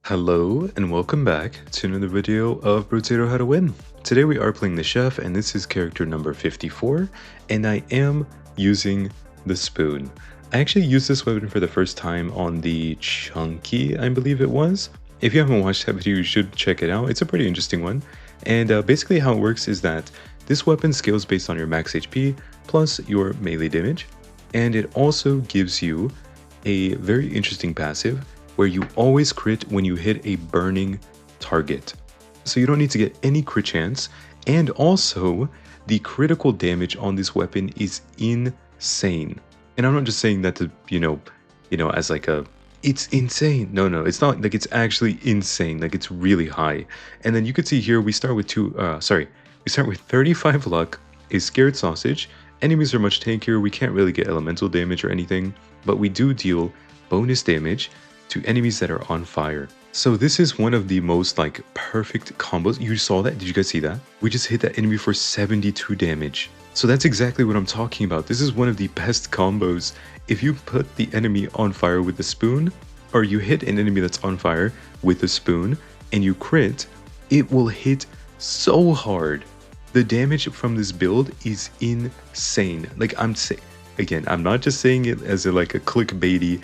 Hello and welcome back to another video of Brotato How to Win. Today we are playing the chef and this is character number 54 and I am using the spoon. I actually used this weapon for the first time on the Chunky, I believe it was. If you haven't watched that video, you should check it out. It's a pretty interesting one. And basically how it works is that this weapon scales based on your max HP plus your melee damage. And it also gives you a very interesting passive where you always crit when you hit a burning target. So you don't need to get any crit chance, and also the critical damage on this weapon is insane. And I'm not just saying that to, as like a, it's insane. No, it's not like it's actually insane. Like it's really high. And then you can see here, we start with we start with 35 luck, a scared sausage. Enemies are much tankier. We can't really get elemental damage or anything, but we do deal bonus damage to enemies that are on fire. So this is one of the most perfect combos. You saw that? Did you guys see that? We just hit that enemy for 72 damage. So that's exactly what I'm talking about. This is one of the best combos. If you put the enemy on fire with the spoon, or you hit an enemy that's on fire with the spoon, and you crit, it will hit so hard. The damage from this build is insane. Again, I'm not just saying it as a clickbaity,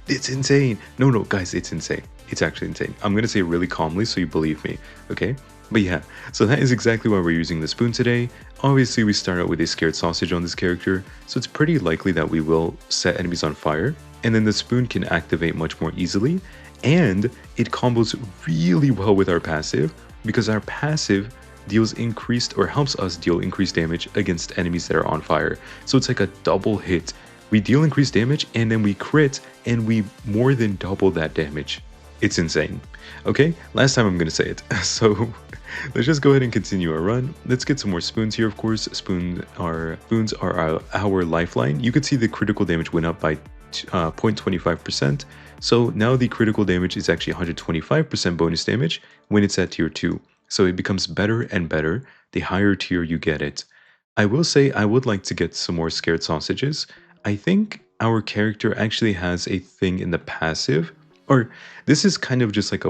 it's insane. No, guys, it's insane. It's actually insane. I'm gonna say it really calmly so you believe me, okay? But yeah, so that is exactly why we're using the spoon today. Obviously, we start out with a scared sausage on this character, so it's pretty likely that we will set enemies on fire, and then the spoon can activate much more easily, and it combos really well with our passive, because our passive deals increased or helps us deal increased damage against enemies that are on fire. So it's like a double hit. We deal increased damage and then we crit and we more than double that damage. It's insane. Okay, last time I'm gonna say it. So let's just go ahead and continue our run. Let's get some more spoons here, of course. Spoons are our lifeline. You could see the critical damage went up by 0.25%. So now the critical damage is actually 125% bonus damage when it's at tier 2. So it becomes better and better the higher tier you get it. I will say I would like to get some more scared sausages. I think our character actually has a thing in the passive, or this is kind of just like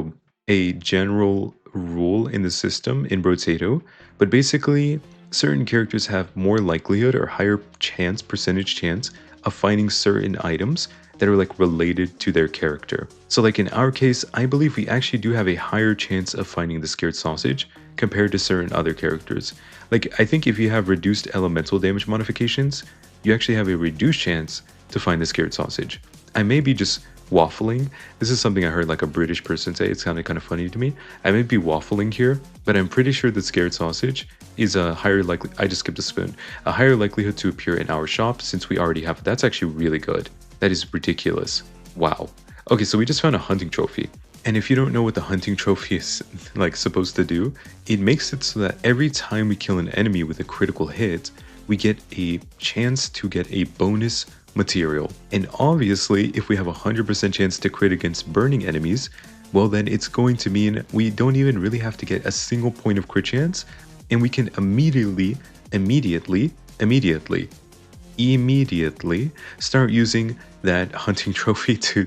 a general rule in the system in Brotato, but basically certain characters have more likelihood or higher percentage chance of finding certain items that are related to their character. So in our case, I believe we actually do have a higher chance of finding the scared sausage compared to certain other characters. I think if you have reduced elemental damage modifications, you actually have a reduced chance to find the scared sausage. I may be just waffling. This is something I heard a British person say. It's kind of funny to me. I may be waffling here, but I'm pretty sure that scared sausage is a higher I just skipped a spoon. A higher likelihood to appear in our shop since we already have it. That's actually really good. That is ridiculous. Wow. Okay, so we just found a hunting trophy. And if you don't know what the hunting trophy is supposed to do, it makes it so that every time we kill an enemy with a critical hit, we get a chance to get a bonus material. And obviously, if we have a 100% chance to crit against burning enemies, well then it's going to mean we don't even really have to get a single point of crit chance, and we can immediately start using that hunting trophy to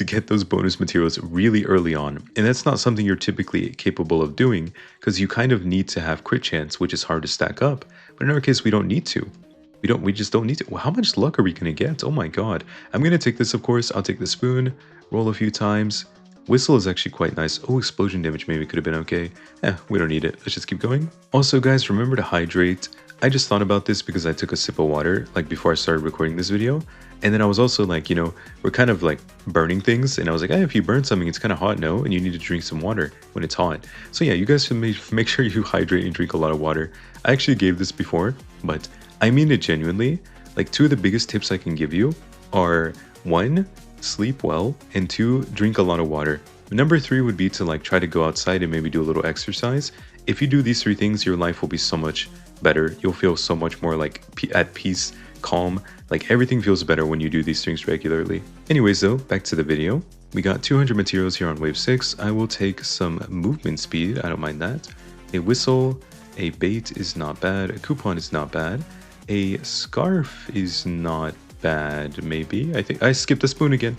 get those bonus materials really early on. And that's not something you're typically capable of doing because you kind of need to have crit chance, which is hard to stack up. But in our case, we don't need to. We just don't need to. Well, how much luck are we going to get? Oh my god. I'm going to take this, of course. I'll take the spoon, roll a few times. Whistle is actually quite nice. Oh, explosion damage maybe could have been okay. We don't need it. Let's just keep going. Also, guys, remember to hydrate. I just thought about this because I took a sip of water before I started recording this video. And then I was also we're kind of burning things. And I was like, if you burn something, it's kind of hot, no? And you need to drink some water when it's hot. So yeah, you guys should make sure you hydrate and drink a lot of water. I actually gave this before, but I mean it genuinely. Two of the biggest tips I can give you are 1, sleep well, and 2, drink a lot of water. Number 3 would be to try to go outside and maybe do a little exercise. If you do these 3 things, your life will be so much better. You'll feel so much more at peace, calm. Everything feels better when you do these things regularly. Anyways though, back to the video. We got 200 materials here on wave 6. I will take some movement speed. I don't mind that. A whistle, a bait is not bad. A coupon is not bad. A scarf is not bad, maybe. I think I skipped a spoon again.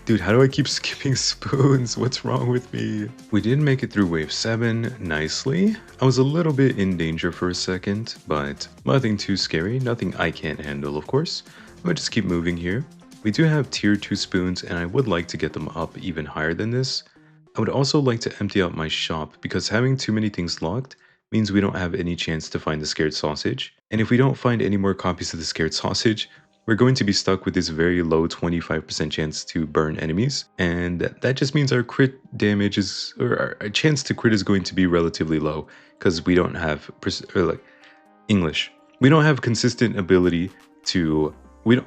Dude, how do I keep skipping spoons? What's wrong with me? We did make it through wave 7 nicely. I was a little bit in danger for a second, but nothing too scary. Nothing I can't handle, of course. I'm gonna just keep moving here. We do have tier 2 spoons, and I would like to get them up even higher than this. I would also like to empty out my shop, because having too many things locked means we don't have any chance to find the scared sausage. And if we don't find any more copies of the scared sausage, we're going to be stuck with this very low 25% chance to burn enemies. And that just means our crit damage is, or our chance to crit is going to be relatively low, because we don't have, English. We don't have consistent ability to,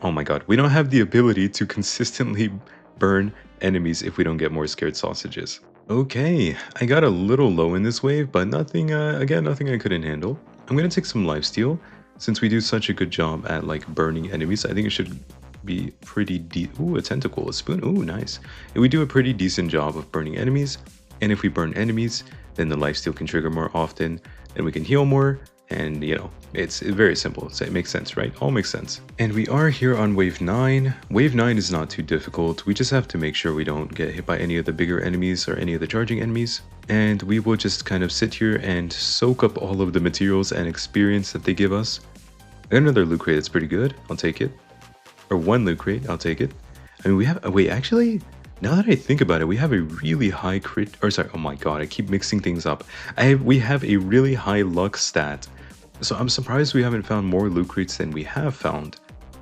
oh my god, we don't have the ability to consistently burn enemies if we don't get more scared sausages. Okay, I got a little low in this wave, but nothing, again, nothing I couldn't handle. I'm gonna take some lifesteal. Since we do such a good job at like burning enemies, I think it should be pretty ooh, a tentacle, a spoon, ooh, nice. And we do a pretty decent job of burning enemies, and if we burn enemies, then the lifesteal can trigger more often, and we can heal more, and you know, it's very simple, so it makes sense, right? All makes sense. And we are here on wave 9. Wave 9 is not too difficult. We just have to make sure we don't get hit by any of the bigger enemies or any of the charging enemies. And we will just kind of sit here and soak up all of the materials and experience that they give us. I got another loot crate that's pretty good. I'll take it. Or one loot crate, I'll take it. I mean, we have, wait, actually, now that I think about it, we have a really high crit, or sorry, oh my god, I keep mixing things up. We have a really high luck stat. So I'm surprised we haven't found more loot crates than we have found.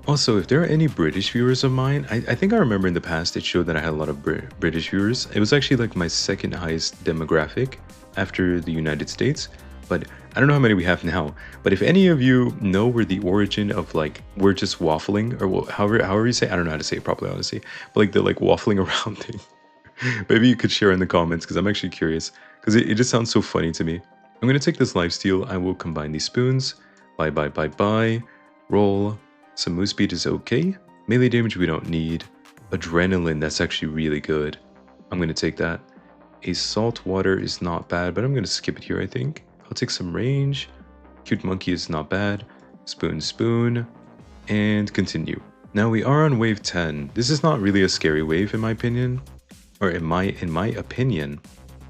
Also, if there are any British viewers of mine, I think I remember in the past it showed that I had a lot of British viewers. It was actually like my second highest demographic after the United States, but I don't know how many we have now. But if any of you know where the origin of like, we're just waffling, or however you say, I don't know how to say it properly, honestly, but like the like waffling around thing, maybe you could share in the comments, because I'm actually curious, because it just sounds so funny to me. I'm going to take this lifesteal. I will combine these spoons. Bye. Roll. Some move speed is okay. Melee damage we don't need. Adrenaline, that's actually really good. I'm going to take that. A salt water is not bad, but I'm going to skip it here, I think. I'll take some range. Cute monkey is not bad. Spoon. And continue. Now we are on wave 10. This is not really a scary wave in my opinion. Or in my opinion.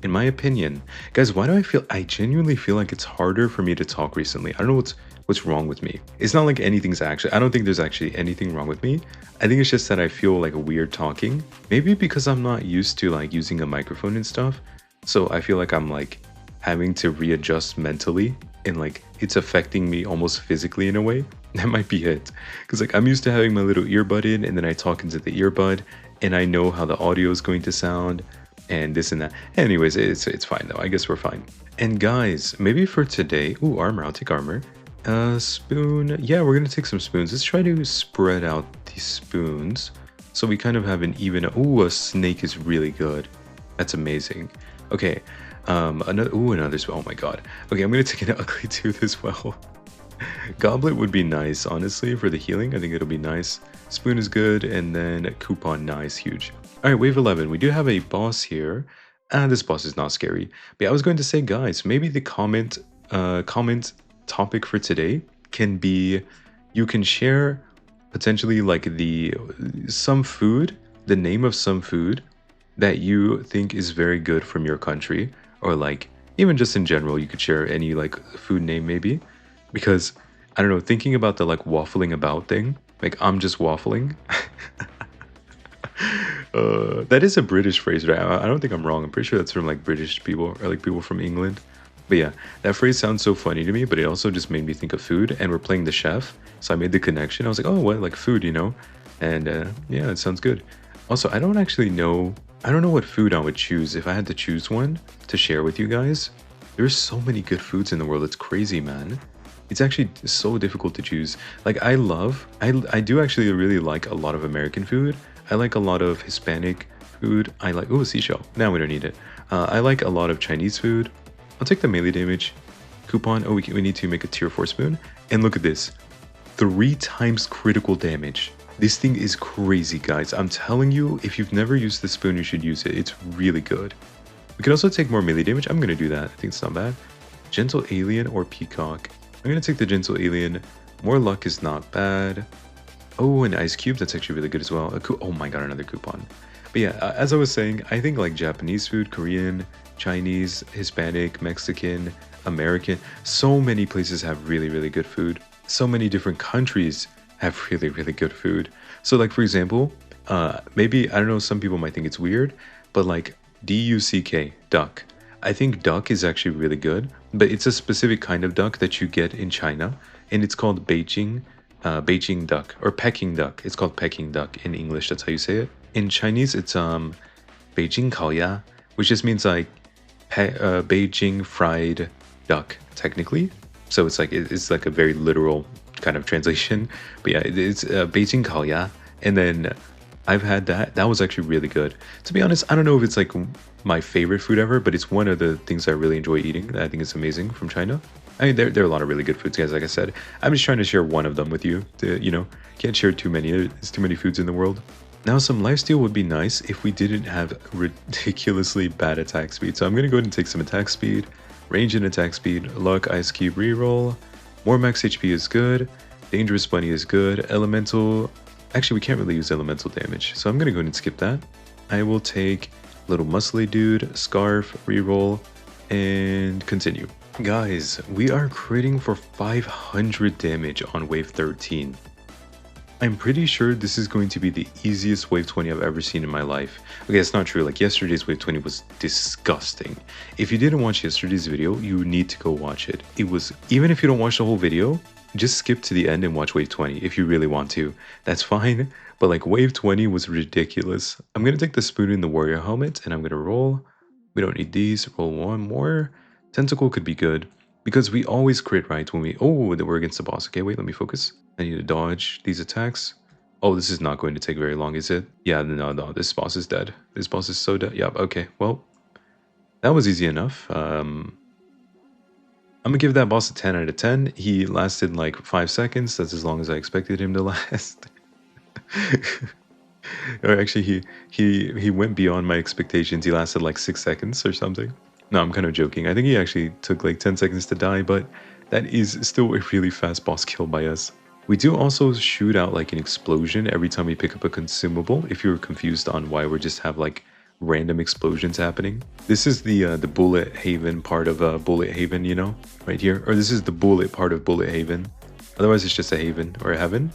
In my opinion, guys, why do I genuinely feel like it's harder for me to talk recently? I don't know what's wrong with me. It's not like anything's actually, I don't think there's actually anything wrong with me. I think it's just that I feel like weird talking. Maybe because I'm not used to like using a microphone and stuff. So I feel like I'm like having to readjust mentally, and like it's affecting me almost physically in a way. That might be it. Because like I'm used to having my little earbud in, and then I talk into the earbud, and I know how the audio is going to sound. And this and that. Anyways, it's fine though. I guess we're fine. And guys, maybe for today, ooh, armor, I'll take armor. Spoon, yeah, we're gonna take some spoons. Let's try to spread out these spoons so we kind of have an even, ooh, a snake is really good. That's amazing. Okay, another spoon, oh my god. Okay, I'm gonna take an ugly tooth as well. Goblet would be nice, honestly, for the healing. I think it'll be nice. Spoon is good, and then coupon, nice, huge. Alright, wave 11. We do have a boss here. This boss is not scary. But yeah, I was going to say, guys, maybe the comment topic for today can be, you can share potentially like some food, the name of some food that you think is very good from your country, or like even just in general, you could share any like food name maybe. Because I don't know, thinking about the like waffling about thing, like I'm just waffling. That is a British phrase, right? I don't think I'm wrong. I'm pretty sure that's from like British people, or like people from England. But yeah, that phrase sounds so funny to me, but it also just made me think of food, and we're playing the chef. So I made the connection. I was like, oh, what, like food, you know? And yeah, it sounds good. Also, I don't know what food I would choose if I had to choose one to share with you guys. There's so many good foods in the world. It's crazy, man. It's actually so difficult to choose. Like I do actually really like a lot of American food. I like a lot of Hispanic food. I like, oh, seashell. Now we don't need it. I like a lot of Chinese food. I'll take the melee damage. Coupon. Oh, we need to make a tier 4 spoon. And look at this. 3 times critical damage. This thing is crazy, guys. I'm telling you, if you've never used this spoon, you should use it. It's really good. We can also take more melee damage. I'm going to do that. I think it's not bad. Gentle Alien or Peacock. I'm going to take the Gentle Alien. More luck is not bad. Oh, an ice cube. That's actually really good as well. Oh my god, another coupon. But yeah, as I was saying, I think like Japanese food, Korean, Chinese, Hispanic, Mexican, American, so many places have really, really good food. So many different countries have really, really good food. So like for example, maybe I don't know, some people might think it's weird, but like duck, duck. I think duck is actually really good, but it's a specific kind of duck that you get in China, and it's called Beijing duck or Peking duck. It's called Peking duck in English. That's how you say it. In Chinese, it's Beijing Kaoya, which just means like Beijing fried duck, technically. So it's like it's like a very literal kind of translation. But yeah, it's Beijing Kaoya, and then I've had that. That was actually really good. To be honest, I don't know if it's like my favorite food ever, but it's one of the things I really enjoy eating. That I think is amazing from China. I mean, there are a lot of really good foods, guys. Like I said, I'm just trying to share one of them with you. Can't share too many. There's too many foods in the world. Now, some lifesteal would be nice if we didn't have ridiculously bad attack speed. So I'm going to go ahead and take some attack speed, range and attack speed, luck, ice cube, reroll. More max HP is good. Dangerous bunny is good. Elemental. Actually, we can't really use elemental damage. So I'm going to go ahead and skip that. I will take little muscly dude, scarf, reroll, and continue. Guys, we are critting for 500 damage on wave 13. I'm pretty sure this is going to be the easiest wave 20 I've ever seen in my life. Okay, it's not true. Like yesterday's wave 20 was disgusting. If you didn't watch yesterday's video, you need to go watch it. It was, even if you don't watch the whole video, just skip to the end and watch wave 20 if you really want to. That's fine. But like wave 20 was ridiculous. I'm going to take the spoon in the warrior helmet and I'm going to roll. We don't need these. Roll one more. Tentacle could be good because we always crit, right? When we're against the boss. Okay, wait, let me focus. I need to dodge these attacks. Oh, this is not going to take very long, is it? Yeah, no, this boss is dead. This boss is so dead. Yep, okay, well, that was easy enough. I'm gonna give that boss a 10 out of 10. He lasted like 5 seconds. That's as long as I expected him to last. Or actually, he went beyond my expectations. He lasted like 6 seconds or something. No, I'm kind of joking. I think he actually took like 10 seconds to die, but that is still a really fast boss kill by us. We do also shoot out like an explosion every time we pick up a consumable, if you're confused on why we just have like random explosions happening. This is the bullet haven part of bullet haven, you know, right here. Or this is the bullet part of bullet haven. Otherwise it's just a haven or a heaven.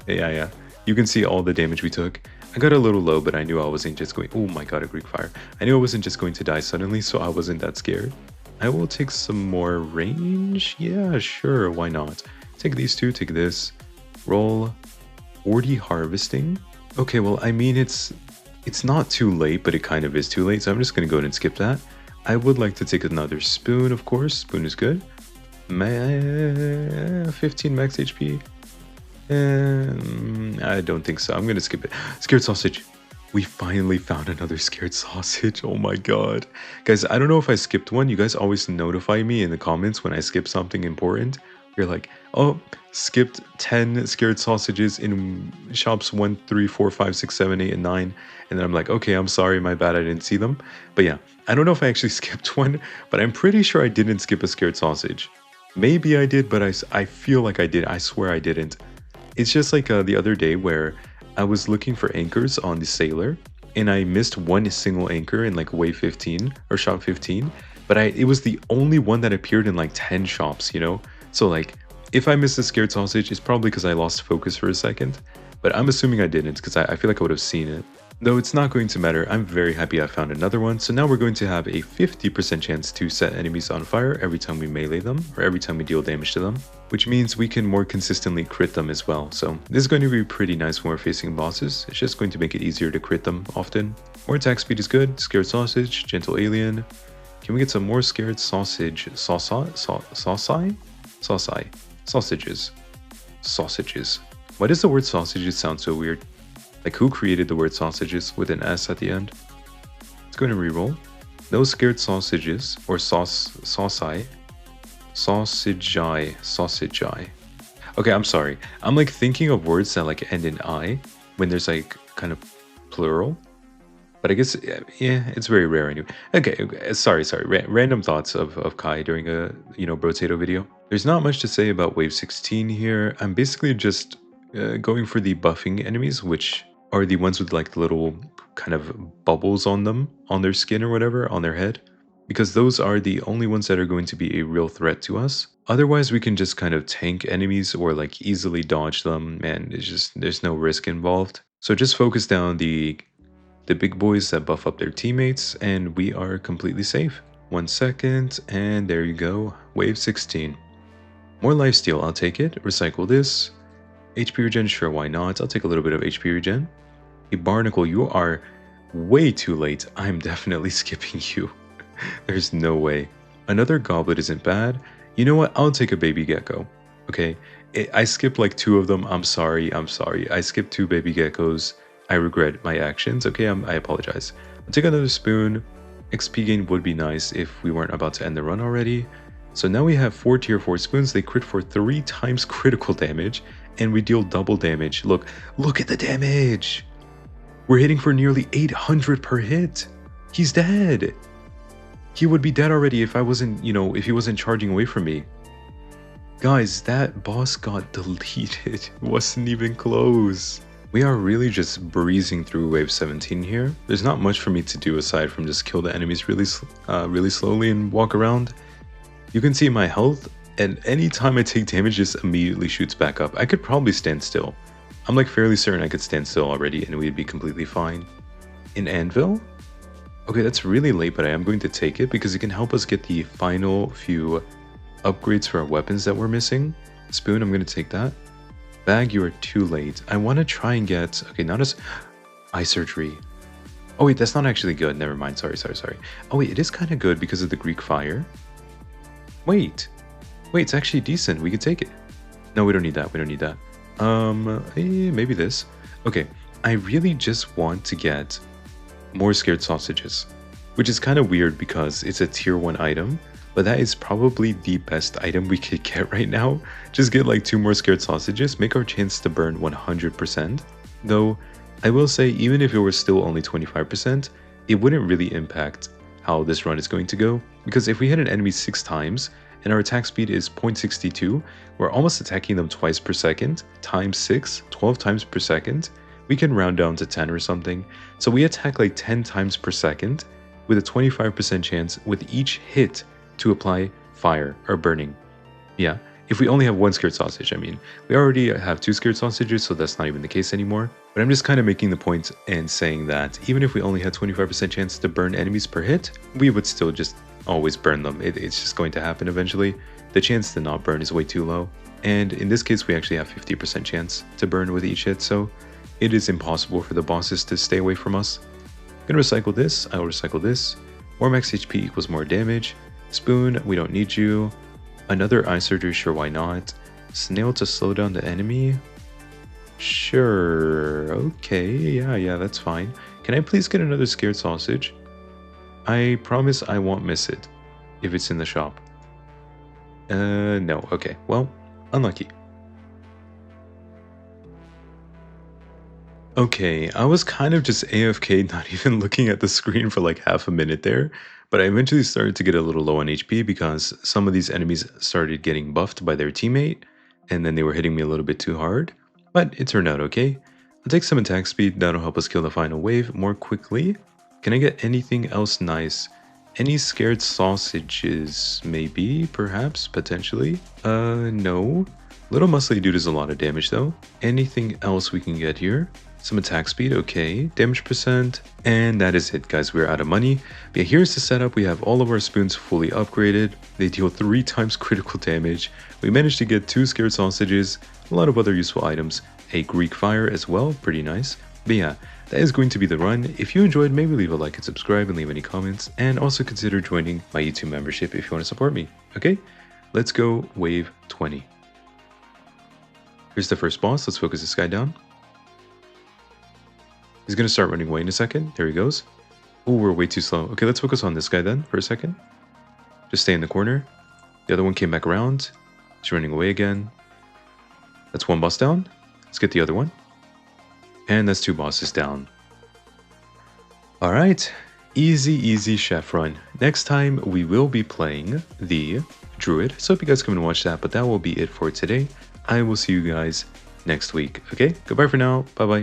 Yeah. You can see all the damage we took. I got a little low, but I knew I wasn't just going... Oh my god, a Greek fire. I knew I wasn't just going to die suddenly, so I wasn't that scared. I will take some more range. Yeah, sure, why not? Take these two, take this. Roll 40 harvesting. Okay, well, I mean, it's not too late, but it kind of is too late, so I'm just going to go ahead and skip that. I would like to take another spoon, of course. Spoon is good. 15 max HP. I don't think so. I'm gonna skip it. Scared sausage. We finally found another scared sausage. Oh my god. Guys, I don't know if I skipped one. You guys always notify me in the comments when I skip something important. You're like, oh, skipped 10 scared sausages in shops 1, 3, 4, 5, 6, 7, 8, and 9. And then I'm like, okay, I'm sorry, my bad, I didn't see them. But yeah, I don't know if I actually skipped one, but I'm pretty sure I didn't skip a scared sausage. Maybe I did, but I feel like I did. I swear I didn't. It's just like the other day where I was looking for anchors on the Sailor and I missed one single anchor in like wave 15 or shop 15, but it was the only one that appeared in like 10 shops, you know? So like if I missed the scared sausage, it's probably because I lost focus for a second, but I'm assuming I didn't because I feel like I would have seen it. Though it's not going to matter, I'm very happy I found another one. So now we're going to have a 50% chance to set enemies on fire every time we melee them, or every time we deal damage to them, which means we can more consistently crit them as well. So this is going to be pretty nice when we're facing bosses. It's just going to make it easier to crit them often. More attack speed is good. Scared sausage, gentle alien. Can we get some more scared sausage? Sausages? Sausages. Why does the word sausages sound so weird? Like, who created the word sausages with an S at the end? Let's go ahead and reroll. No scared sausages, or sausage. Sausage. Okay, I'm sorry. I'm like thinking of words that like end in I when there's like kind of plural. But I guess, yeah, it's very rare anyway. Okay, sorry. Random thoughts of Kai during a, Brotato video. There's not much to say about wave 16 here. I'm basically just going for the buffing enemies, which are the ones with like the little kind of bubbles on them, on their skin or whatever, on their head, because those are the only ones that are going to be a real threat to us. Otherwise, we can just kind of tank enemies or like easily dodge them, and it's just there's no risk involved. So just focus down the big boys that buff up their teammates, and we are completely safe. 1 second, and there you go, wave 16. More lifesteal, I'll take it. Recycle this. HP regen, sure, why not? I'll take a little bit of HP regen. Hey, Barnacle, you are way too late. I'm definitely skipping you. There's no way. Another goblet isn't bad. You know what? I'll take a baby gecko. Okay, I skipped like 2 of them. I'm sorry. I skipped 2 baby geckos. I regret my actions. Okay, I apologize. I'll take another spoon. XP gain would be nice if we weren't about to end the run already. So now we have 4 tier 4 spoons. They crit for 3 times critical damage, and we deal double damage. Look at the damage. We're hitting for nearly 800 per hit. He's dead. He would be dead already if I wasn't, if he wasn't charging away from me. Guys, that boss got deleted. It wasn't even close. We are really just breezing through wave 17 here. There's not much for me to do aside from just kill the enemies really slowly and walk around. You can see my health, and anytime I take damage, just immediately shoots back up. I could probably stand still. I'm like fairly certain I could stand still already and we'd be completely fine. In Anvil? Okay, that's really late, but I am going to take it because it can help us get the final few upgrades for our weapons that we're missing. Spoon, I'm going to take that. Bag, you are too late. I want to try and get... Okay, not as... Eye surgery. Oh wait, that's not actually good. Never mind. Sorry. Oh wait, it is kind of good because of the Greek fire. Wait, it's actually decent. We could take it. No, we don't need that. Maybe this. Okay, I really just want to get more scared sausages, which is kind of weird because it's a tier 1 item, but that is probably the best item we could get right now. Just get like 2 more scared sausages, make our chance to burn 100%. Though, I will say, even if it were still only 25%, it wouldn't really impact how this run is going to go, because if we hit an enemy 6 times, and our attack speed is 0.62, we're almost attacking them twice per second, times 6, 12 times per second. We can round down to 10 or something. So we attack like 10 times per second, with a 25% chance with each hit to apply fire or burning. Yeah, if we only have 1 scared sausage, I mean. We already have 2 scared sausages, so that's not even the case anymore. But I'm just kind of making the point and saying that even if we only had 25% chance to burn enemies per hit, we would still just always burn them. It's just going to happen eventually. The chance to not burn is way too low. And in this case, we actually have 50% chance to burn with each hit, so it is impossible for the bosses to stay away from us. I'm gonna recycle this, I will recycle this. More max HP equals more damage. Spoon, we don't need you. Another eye surgery, sure, why not? Snail to slow down the enemy? Sure, okay, yeah, that's fine. Can I please get another scared sausage? I promise I won't miss it if it's in the shop. No, okay, well, unlucky. Okay, I was kind of just AFK, not even looking at the screen for like half a minute there, but I eventually started to get a little low on HP because some of these enemies started getting buffed by their teammate, and then they were hitting me a little bit too hard, but it turned out okay. I'll take some attack speed, that'll help us kill the final wave more quickly. Can I get anything else nice? Any scared sausages, maybe, perhaps, potentially? No. Little muscly dude is a lot of damage though. Anything else we can get here? Some attack speed, okay, damage percent, and that is it, guys. We're out of money. But yeah, here's the setup. We have all of our spoons fully upgraded. They deal 3 times critical damage. We managed to get 2 scared sausages, a lot of other useful items, a Greek fire as well, pretty nice. But yeah, that is going to be the run. If you enjoyed, maybe leave a like and subscribe and leave any comments, and also consider joining my YouTube membership if you want to support me. Okay, let's go wave 20. Here's the first boss. Let's focus this guy down. He's going to start running away in a second. There he goes. Oh, we're way too slow. Okay, let's focus on this guy then for a second. Just stay in the corner. The other one came back around. He's running away again. That's 1 boss down. Let's get the other one. And that's 2 bosses down. Alright. Easy chef run. Next time we will be playing the Druid. So I hope you guys come and watch that. But that will be it for today. I will see you guys next week. Okay, goodbye for now. Bye bye.